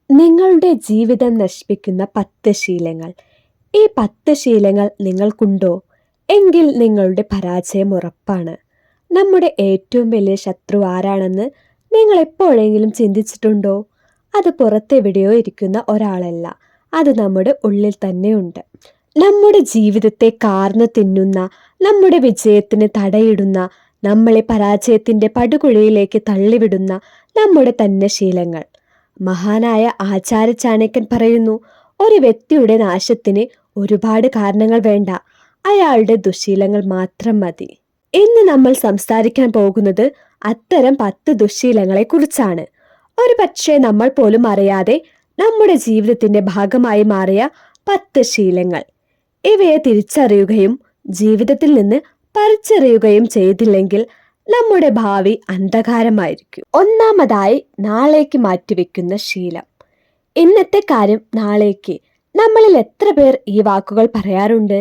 നിങ്ങളുടെ ജീവിതം നശിപ്പിക്കുന്ന 10 ശീലങ്ങൾ. ഈ 10 ശീലങ്ങൾ നിങ്ങൾക്കുണ്ടോ? എങ്കിൽ നിങ്ങളുടെ പരാജയം ഉറപ്പാണ്. നമ്മുടെ ഏറ്റവും വലിയ ശത്രു ആരാണെന്ന് നിങ്ങൾ എപ്പോഴെങ്കിലും ചിന്തിച്ചിട്ടുണ്ടോ? അത് പുറത്തെവിടെയോ ഇരിക്കുന്ന ഒരാളല്ല, അത് നമ്മുടെ ഉള്ളിൽ തന്നെയുണ്ട്. നമ്മുടെ ജീവിതത്തെ കാർന്നു തിന്നുന്ന, നമ്മുടെ വിജയത്തിന് തടയിടുന്ന, നമ്മളെ പരാജയത്തിന്റെ പടുകുഴിയിലേക്ക് തള്ളിവിടുന്ന നമ്മുടെ തന്നെ ശീലങ്ങൾ. മഹാനായ ആചാര്യ ചാണക്യൻ പറയുന്നു, ഒരു വ്യക്തിയുടെ നാശത്തിന് ഒരുപാട് കാരണങ്ങൾ വേണ്ട, അയാളുടെ ദുശീലങ്ങൾ മാത്രം മതി. ഇന്ന് നമ്മൾ സംസാരിക്കാൻ പോകുന്നത് അത്തരം 10 ദുശീലങ്ങളെ കുറിച്ചാണ്. ഒരു പക്ഷേ നമ്മൾ പോലും അറിയാതെ നമ്മുടെ ജീവിതത്തിന്റെ ഭാഗമായി മാറിയ 10 ശീലങ്ങൾ. ഇവയെ തിരിച്ചറിയുകയും ജീവിതത്തിൽ നിന്ന് പറിച്ചെറിയുകയും ചെയ്തില്ലെങ്കിൽ നമ്മുടെ ഭാവി അന്ധകാരമായിരിക്കും. ഒന്നാമതായി, നാളേക്ക് മാറ്റിവെക്കുന്ന ശീലം. ഇന്നത്തെ കാര്യം നാളേക്ക്. നമ്മളിൽ എത്ര പേർ ഈ വാക്കുകൾ പറയാറുണ്ട്?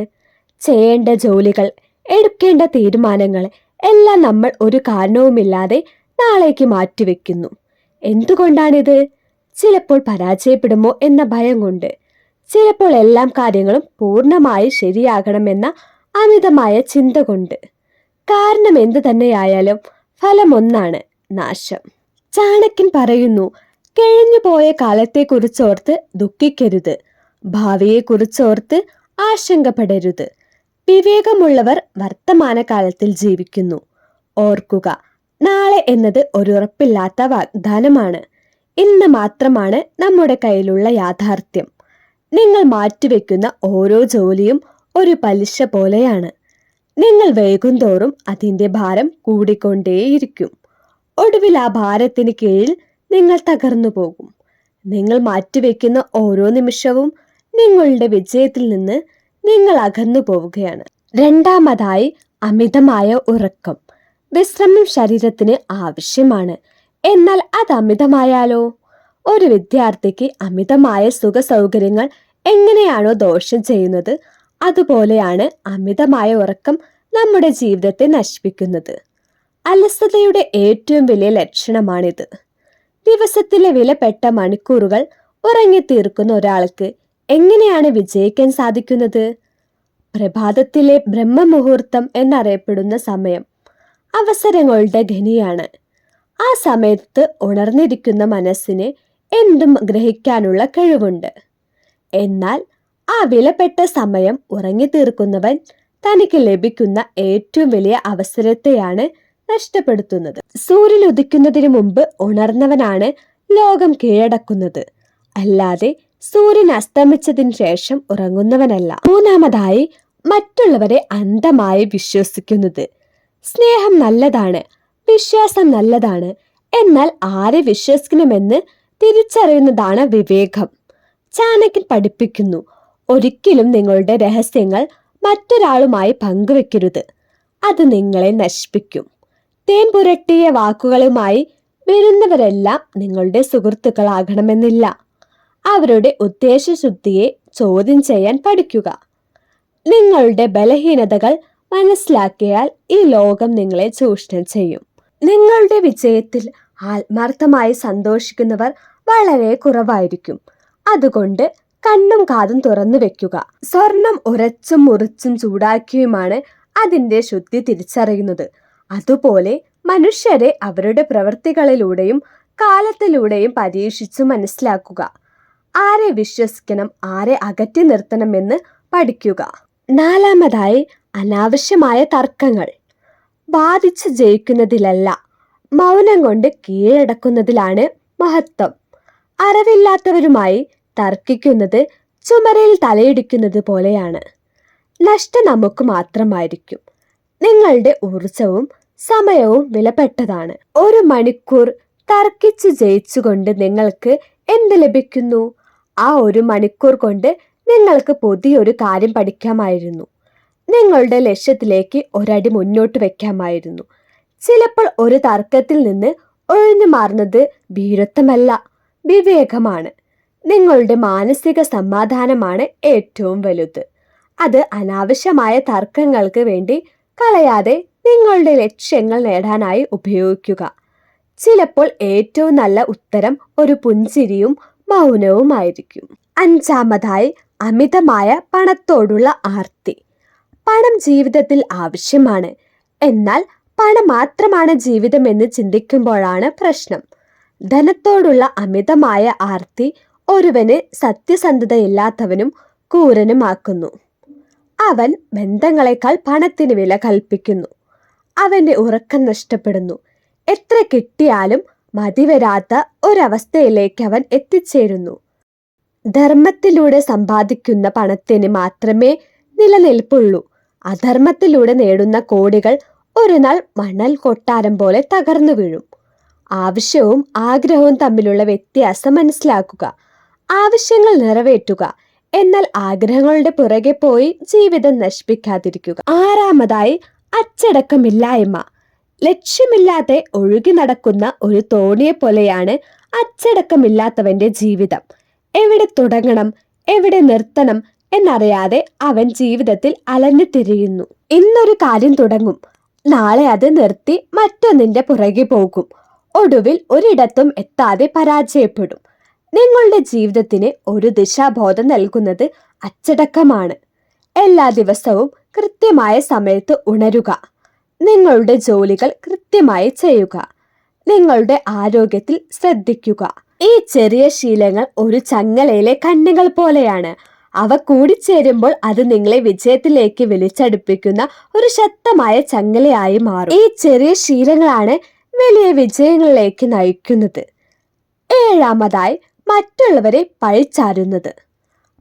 ചെയ്യേണ്ട ജോലികൾ, എടുക്കേണ്ട തീരുമാനങ്ങൾ എല്ലാം നമ്മൾ ഒരു കാരണവുമില്ലാതെ നാളേക്ക് മാറ്റിവെക്കുന്നു. എന്തുകൊണ്ടാണിത്? ചിലപ്പോൾ പരാജയപ്പെടുമോ എന്ന ഭയം കൊണ്ട്, ചിലപ്പോൾ എല്ലാ കാര്യങ്ങളും പൂർണ്ണമായി ശരിയാകണമെന്ന അമിതമായ ചിന്ത കൊണ്ട്. കാരണം എന്തു തന്നെയായാലും ഫലം ഒന്നാണ്, നാശം. ചാണക്യൻ പറയുന്നു, കഴിഞ്ഞുപോയ കാലത്തെക്കുറിച്ചോർത്ത് ദുഃഖിക്കരുത്, ഭാവിയെക്കുറിച്ചോർത്ത് ആശങ്കപ്പെടരുത്. വിവേകമുള്ളവർ വർത്തമാനകാലത്തിൽ ജീവിക്കുന്നു. ഓർക്കുക, നാളെ എന്നത് ഒരു ഉറപ്പില്ലാത്ത വാഗ്ദാനമാണ്. ഇന്ന് മാത്രമാണ് നമ്മുടെ കയ്യിലുള്ള യാഥാർത്ഥ്യം. നിങ്ങൾ മാറ്റിവെക്കുന്ന ഓരോ ജോലിയും ഒരു പലിശ പോലെയാണ്. നിങ്ങൾ വൈകുന്തോറും അതിൻ്റെ ഭാരം കൂടിക്കൊണ്ടേയിരിക്കും. ഒടുവിൽ ആ ഭാരത്തിന് കീഴിൽ നിങ്ങൾ തകർന്നു പോകും. നിങ്ങൾ മാറ്റിവെക്കുന്ന ഓരോ നിമിഷവും നിങ്ങളുടെ വിജയത്തിൽ നിന്ന് നിങ്ങൾ അകന്നു പോവുകയാണ്. രണ്ടാമതായി, അമിതമായ ഉറക്കം. വിശ്രമം ശരീരത്തിന് ആവശ്യമാണ്, എന്നാൽ അത് അമിതമായാലോ? ഒരു വിദ്യാർത്ഥിക്ക് അമിതമായ സുഖ സൗകര്യങ്ങൾ എങ്ങനെയാണോ ദോഷം ചെയ്യുന്നത്, അതുപോലെയാണ് അമിതമായ ഉറക്കം നമ്മുടെ ജീവിതത്തെ നശിപ്പിക്കുന്നത്. അലസതയുടെ ഏറ്റവും വലിയ ലക്ഷണമാണിത്. ദിവസത്തിലെ വിലപ്പെട്ട മണിക്കൂറുകൾ ഉറങ്ങിത്തീർക്കുന്ന ഒരാൾക്ക് എങ്ങനെയാണ് വിജയിക്കാൻ സാധിക്കുന്നത്? പ്രഭാതത്തിലെ ബ്രഹ്മമുഹൂർത്തം എന്നറിയപ്പെടുന്ന സമയം അവസരങ്ങളുടെ ഖനിയാണ്. ആ സമയത്ത് ഉണർന്നിരിക്കുന്ന മനസ്സിന് എന്തും ഗ്രഹിക്കാനുള്ള കഴിവുണ്ട്. എന്നാൽ ആ വിലപ്പെട്ട സമയം ഉറങ്ങിത്തീർക്കുന്നവൻ തനിക്ക് ലഭിക്കുന്ന ഏറ്റവും വലിയ അവസരത്തെയാണ് നഷ്ടപ്പെടുത്തുന്നത്. സൂര്യൻ ഉദിക്കുന്നതിന് മുമ്പ് ഉണർന്നവനാണ് ലോകം കീഴടക്കുന്നത്, അല്ലാതെ സൂര്യൻ അസ്തമിച്ചതിന് ശേഷം ഉറങ്ങുന്നവനല്ല. മൂന്നാമതായി, മറ്റുള്ളവരെ അന്ധമായി വിശ്വസിക്കുന്നത്. സ്നേഹം നല്ലതാണ്, വിശ്വാസം നല്ലതാണ്, എന്നാൽ ആരെ വിശ്വസിക്കണമെന്ന് തിരിച്ചറിയുന്നതാണ് വിവേകം. ചാണക്യൻ പഠിപ്പിക്കുന്നു, ഒരിക്കലും നിങ്ങളുടെ രഹസ്യങ്ങൾ മറ്റൊരാളുമായി പങ്കുവെക്കരുത്, അത് നിങ്ങളെ നശിപ്പിക്കും. തേൻ പുരട്ടിയ വാക്കുകളുമായി വരുന്നവരെല്ലാം നിങ്ങളുടെ സുഹൃത്തുക്കളാകണമെന്നില്ല. അവരുടെ ഉദ്ദേശശുദ്ധിയെ ചോദ്യം ചെയ്യാൻ പഠിക്കുക. നിങ്ങളുടെ ബലഹീനതകൾ മനസ്സിലാക്കിയാൽ ഈ ലോകം നിങ്ങളെ ചൂഷണം ചെയ്യും. നിങ്ങളുടെ വിജയത്തിൽ ആത്മാർത്ഥമായി സന്തോഷിക്കുന്നവർ വളരെ കുറവായിരിക്കും. അതുകൊണ്ട് കണ്ണും കാതും തുറന്നു വെക്കുക. സ്വർണം ഉരച്ചും മുറിച്ചും ചൂടാക്കിയുമാണ് അതിൻ്റെ ശുദ്ധി തിരിച്ചറിയുന്നത്. അതുപോലെ മനുഷ്യരെ അവരുടെ പ്രവൃത്തികളിലൂടെയും കാലത്തിലൂടെയും പരീക്ഷിച്ചു മനസ്സിലാക്കുക. ആരെ വിശ്വസിക്കണം, ആരെ അകറ്റി നിർത്തണമെന്ന് പഠിക്കുക. നാലാമതായി, അനാവശ്യമായ തർക്കങ്ങൾ. വാദിച്ച് ജയിക്കുന്നതിലല്ല, മൗനം കൊണ്ട് കീഴടക്കുന്നതിലാണ് മഹത്വം. അറിവില്ലാത്തവരുമായി തർക്കിക്കുന്നത് ചുമരിൽ തലയിടിക്കുന്നത് പോലെയാണ്. നഷ്ടം നമുക്ക് മാത്രമായിരിക്കും. നിങ്ങളുടെ ഊർജവും സമയവും വിലപ്പെട്ടതാണ്. 1 മണിക്കൂർ തർക്കിച്ച് ജയിച്ചുകൊണ്ട് നിങ്ങൾക്ക് എന്ത് ലഭിക്കുന്നു? ആ 1 മണിക്കൂർ കൊണ്ട് നിങ്ങൾക്ക് പുതിയൊരു കാര്യം പഠിക്കാമായിരുന്നു. നിങ്ങളുടെ ലക്ഷ്യത്തിലേക്ക് ഒരടി മുന്നോട്ട് വെക്കാമായിരുന്നു. ചിലപ്പോൾ ഒരു തർക്കത്തിൽ നിന്ന് ഒഴിഞ്ഞു മാറുന്നത് ഭീരുത്വമല്ല, വിവേകമാണ്. നിങ്ങളുടെ മാനസിക സമാധാനമാണ് ഏറ്റവും വലുത്. അത് അനാവശ്യമായ തർക്കങ്ങൾക്ക് വേണ്ടി കളയാതെ നിങ്ങളുടെ ലക്ഷ്യങ്ങൾ നേടാനായി ഉപയോഗിക്കുക. ചിലപ്പോൾ ഏറ്റവും നല്ല ഉത്തരം ഒരു പുഞ്ചിരിയും മൗനവുമായിരിക്കും. അഞ്ചാമതായി, അമിതമായ പണത്തോടുള്ള ആർത്തി. പണം ജീവിതത്തിൽ ആവശ്യമാണ്, എന്നാൽ പണം മാത്രമാണ് ജീവിതമെന്ന് ചിന്തിക്കുമ്പോഴാണ് പ്രശ്നം. ധനത്തോടുള്ള അമിതമായ ആർത്തി ഒരുവനെ സത്യസന്ധതയില്ലാത്തവനും ക്രൂരനുമാക്കുന്നു. അവൻ ബന്ധങ്ങളെക്കാൾ പണത്തിന് വില കൽപ്പിക്കുന്നു. അവന്റെ ഉറക്കം നഷ്ടപ്പെടുന്നു. എത്ര കിട്ടിയാലും മതിവരാത്ത ഒരവസ്ഥയിലേക്ക് അവൻ എത്തിച്ചേരുന്നു. ധർമ്മത്തിലൂടെ സമ്പാദിക്കുന്ന പണത്തിന് മാത്രമേ നിലനിൽപ്പുള്ളൂ. അധർമ്മത്തിലൂടെ നേടുന്ന കോടികൾ ഒരു നാൾ മണൽ കൊട്ടാരം പോലെ തകർന്നു വീഴും. ആവശ്യവും ആഗ്രഹവും തമ്മിലുള്ള വ്യത്യാസം മനസ്സിലാക്കുക. ആവശ്യങ്ങൾ നിറവേറ്റുക, എന്നാൽ ആഗ്രഹങ്ങളുടെ പുറകെ പോയി ജീവിതം നശിപ്പിക്കാതിരിക്കുക. ആറാമതായി, അച്ചടക്കമില്ലായ്മ. ലക്ഷ്യമില്ലാതെ ഒഴുകി നടക്കുന്ന ഒരു തോണിയെ പോലെയാണ് അച്ചടക്കമില്ലാത്തവന്റെ ജീവിതം. എവിടെ തുടങ്ങണം, എവിടെ നിർത്തണം എന്നറിയാതെ അവൻ ജീവിതത്തിൽ അലഞ്ഞു തിരിയുന്നു. ഇന്നൊരു കാര്യം തുടങ്ങും, നാളെ അത് നിർത്തി മറ്റൊന്നിന്റെ പുറകെ പോകും. ഒടുവിൽ ഒരിടത്തും എത്താതെ പരാജയപ്പെടും. നിങ്ങളുടെ ജീവിതത്തിന് ഒരു ദിശാബോധം നൽകുന്നത് അച്ചടക്കമാണ്. എല്ലാ ദിവസവും കൃത്യമായ സമയത്ത് ഉണരുക. നിങ്ങളുടെ ജോലികൾ കൃത്യമായി ചെയ്യുക. നിങ്ങളുടെ ആരോഗ്യത്തിൽ ശ്രദ്ധിക്കുക. ഈ ചെറിയ ശീലങ്ങൾ ഒരു ചങ്ങലയിലെ കണ്ണികൾ പോലെയാണ്. അവ കൂടിച്ചേരുമ്പോൾ അത് നിങ്ങളെ വിജയത്തിലേക്ക് വലിച്ചടുപ്പിക്കുന്ന ഒരു ശക്തമായ ചങ്ങലയായി മാറും. ഈ ചെറിയ ശീലങ്ങളാണ് വലിയ വിജയങ്ങളിലേക്ക് നയിക്കുന്നത്. ഏഴാമതായി, മറ്റുള്ളവരെ പഴിച്ചാരുന്നത്.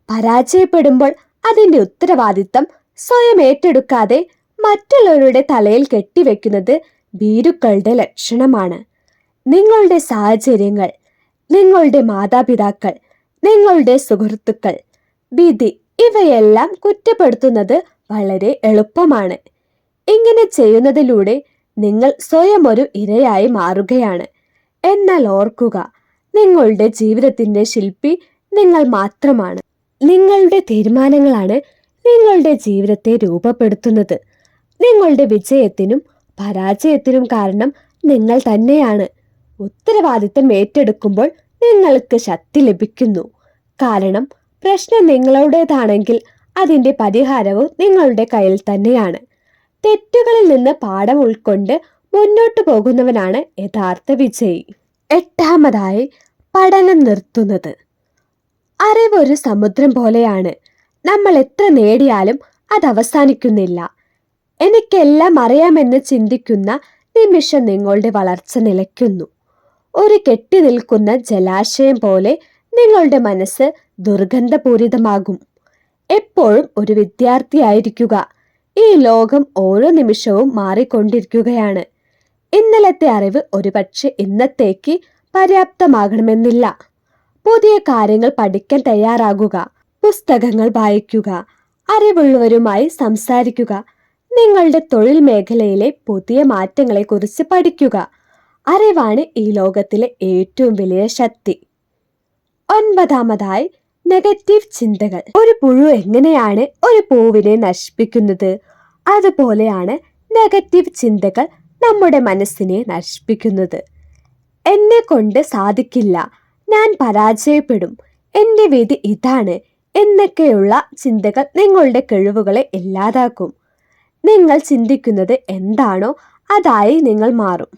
പരാജയപ്പെടുമ്പോൾ അതിന്റെ ഉത്തരവാദിത്തം സ്വയം ഏറ്റെടുക്കാതെ മറ്റുള്ളവരുടെ തലയിൽ കെട്ടിവെക്കുന്നത് ഭീരുക്കളുടെ ലക്ഷണമാണ്. നിങ്ങളുടെ സാഹചര്യങ്ങൾ, നിങ്ങളുടെ മാതാപിതാക്കൾ, നിങ്ങളുടെ സുഹൃത്തുക്കൾ, വിധി ഇവയെല്ലാം കുറ്റപ്പെടുത്തുന്നത് വളരെ എളുപ്പമാണ്. ഇങ്ങനെ ചെയ്യുന്നതിലൂടെ നിങ്ങൾ സ്വയം ഒരു ഇരയായി മാറുകയാണ്. എന്നാൽ ഓർക്കുക, നിങ്ങളുടെ ജീവിതത്തിന്റെ ശില്പി നിങ്ങൾ മാത്രമാണ്. നിങ്ങളുടെ തീരുമാനങ്ങളാണ് നിങ്ങളുടെ ജീവിതത്തെ രൂപപ്പെടുത്തുന്നത്. നിങ്ങളുടെ വിജയത്തിനും പരാജയത്തിനും കാരണം നിങ്ങൾ തന്നെയാണ്. ഉത്തരവാദിത്തം ഏറ്റെടുക്കുമ്പോൾ നിങ്ങൾക്ക് ശക്തി ലഭിക്കുന്നു. കാരണം പ്രശ്നം നിങ്ങളുടേതാണെങ്കിൽ അതിന്റെ പരിഹാരവും നിങ്ങളുടെ കയ്യിൽ തന്നെയാണ്. തെറ്റുകളിൽ നിന്ന് പാഠം ഉൾക്കൊണ്ട് മുന്നോട്ടു പോകുന്നവനാണ് യഥാർത്ഥ വിജയി. എട്ടാമതായി, പഠനം നിർത്തുന്നത്. അറിവ് ഒരു സമുദ്രം പോലെയാണ്. നമ്മൾ എത്ര നേടിയാലും അത് അവസാനിക്കുന്നില്ല. എനിക്കെല്ലാം അറിയാമെന്ന് ചിന്തിക്കുന്ന നിമിഷം നിങ്ങളുടെ വളർച്ച നിലയ്ക്കുന്നു. ഒരു കെട്ടി നിൽക്കുന്ന ജലാശയം പോലെ നിങ്ങളുടെ മനസ്സ് ദുർഗന്ധപൂരിതമാകും. എപ്പോഴും ഒരു വിദ്യാർത്ഥിയായിരിക്കുക. ഈ ലോകം ഓരോ നിമിഷവും മാറിക്കൊണ്ടിരിക്കുകയാണ്. ഇന്നലത്തെ അറിവ് ഒരുപക്ഷെ ഇന്നത്തേക്ക് പര്യാപ്തമാകണമെന്നില്ല. പുതിയ കാര്യങ്ങൾ പഠിക്കാൻ തയ്യാറാകുക. പുസ്തകങ്ങൾ വായിക്കുക. അറിവുള്ളവരുമായി സംസാരിക്കുക. നിങ്ങളുടെ തൊഴിൽ മേഖലയിലെ പുതിയ മാറ്റങ്ങളെക്കുറിച്ച് പഠിക്കുക. അറിവാണ് ഈ ലോകത്തിലെ ഏറ്റവും വലിയ ശക്തി. ഒൻപതാമതായി, നെഗറ്റീവ് ചിന്തകൾ. ഒരു പുഴു എങ്ങനെയാണ് ഒരു പൂവിനെ നശിപ്പിക്കുന്നത്, അതുപോലെയാണ് നെഗറ്റീവ് ചിന്തകൾ നമ്മുടെ മനസ്സിനെ നശിപ്പിക്കുന്നത്. എന്നെ കൊണ്ട് സാധിക്കില്ല, ഞാൻ പരാജയപ്പെടും, എൻ്റെ വിധി ഇതാണ് എന്നൊക്കെയുള്ള ചിന്തകൾ നിങ്ങളുടെ കഴിവുകളെ ഇല്ലാതാക്കും. നിങ്ങൾ ചിന്തിക്കുന്നത് എന്താണോ അതായി നിങ്ങൾ മാറും.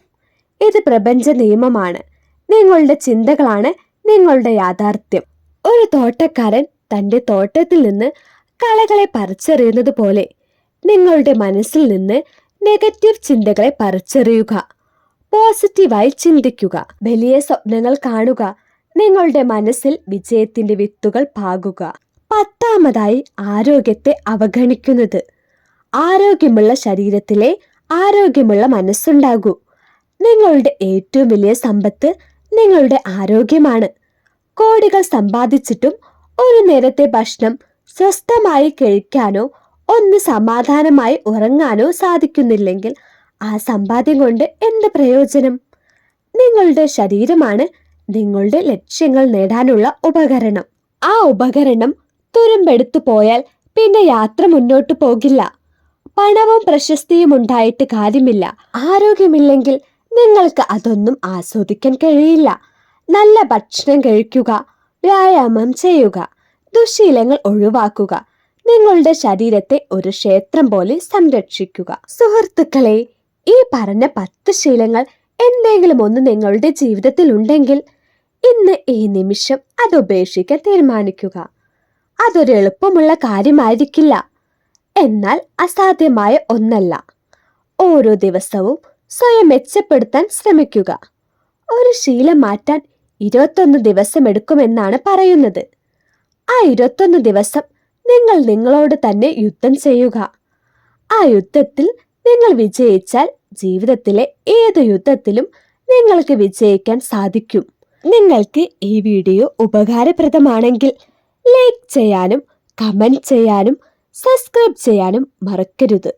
ഇത് പ്രപഞ്ച നിയമമാണ്. നിങ്ങളുടെ ചിന്തകളാണ് നിങ്ങളുടെ യാഥാർത്ഥ്യം. ഒരു തോട്ടക്കാരൻ തൻ്റെ തോട്ടത്തിൽ നിന്ന് കളകളെ പറിച്ചെറിയുന്നത് പോലെ നിങ്ങളുടെ മനസ്സിൽ നിന്ന് നെഗറ്റീവ് ചിന്തകളെ പറിച്ചെറിയുക. പോസിറ്റീവായി ചിന്തിക്കുക. വലിയ സ്വപ്നങ്ങൾ കാണുക. നിങ്ങളുടെ മനസ്സിൽ വിജയത്തിന്റെ വിത്തുകൾ പാകുക. പത്താമതായി, ആരോഗ്യത്തെ അവഗണിക്കുന്നത്. ആരോഗ്യമുള്ള ശരീരത്തിലെ ആരോഗ്യമുള്ള മനസ്സുണ്ടാകൂ. നിങ്ങളുടെ ഏറ്റവും വലിയ സമ്പത്ത് നിങ്ങളുടെ ആരോഗ്യമാണ്. കോടികൾ സമ്പാദിച്ചിട്ടും ഒരു നേരത്തെ ഭക്ഷണം സ്വസ്ഥമായി കഴിക്കാനോ ഒന്ന് സമാധാനമായി ഉറങ്ങാനോ സാധിക്കുന്നില്ലെങ്കിൽ ആ സമ്പാദ്യം കൊണ്ട് എന്ത് പ്രയോജനം? നിങ്ങളുടെ ശരീരമാണ് നിങ്ങളുടെ ലക്ഷ്യങ്ങൾ നേടാനുള്ള ഉപകരണം. ആ ഉപകരണം തുരുമ്പെടുത്തു പോയാൽ പിന്നെ യാത്ര മുന്നോട്ടു പോകില്ല. പണവും പ്രശസ്തിയും ഉണ്ടായിട്ട് കാര്യമില്ല. ആരോഗ്യമില്ലെങ്കിൽ നിങ്ങൾക്ക് അതൊന്നും ആസ്വദിക്കാൻ കഴിയില്ല. നല്ല ഭക്ഷണം കഴിക്കുക, വ്യായാമം ചെയ്യുക, ദുശ്ശീലങ്ങൾ ഒഴിവാക്കുക, നിങ്ങളുടെ ശരീരത്തെ ഒരു ക്ഷേത്രം പോലെ സംരക്ഷിക്കുക. സുഹൃത്തുക്കളെ, ഈ പറഞ്ഞ 10 ശീലങ്ങൾ എന്തെങ്കിലും ഒന്ന് നിങ്ങളുടെ ജീവിതത്തിൽ ഉണ്ടെങ്കിൽ ഇന്ന് ഈ നിമിഷം അത് ഉപേക്ഷിക്കാൻ തീരുമാനിക്കുക. അതൊരു എളുപ്പമുള്ള കാര്യമായിരിക്കില്ല, എന്നാൽ അസാധ്യമായ ഒന്നല്ല. ഓരോ ദിവസവും സ്വയം മെച്ചപ്പെടുത്താൻ ശ്രമിക്കുക. ഒരു ശീലം മാറ്റാൻ 21 ദിവസം എടുക്കുമെന്നാണ് പറയുന്നത്. ആ 21 ദിവസം നിങ്ങൾ നിങ്ങളോട് തന്നെ യുദ്ധം ചെയ്യുക. ആ യുദ്ധത്തിൽ നിങ്ങൾ വിജയിച്ചാൽ ജീവിതത്തിലെ ഏത് യുദ്ധത്തിലും നിങ്ങൾക്ക് വിജയിക്കാൻ സാധിക്കും. നിങ്ങൾക്ക് ഈ വീഡിയോ ഉപകാരപ്രദമാണെങ്കിൽ ലൈക്ക് ചെയ്യാനും കമന്റ് ചെയ്യാനും സബ്സ്ക്രൈബ് ചെയ്യാനും മറക്കരുത്.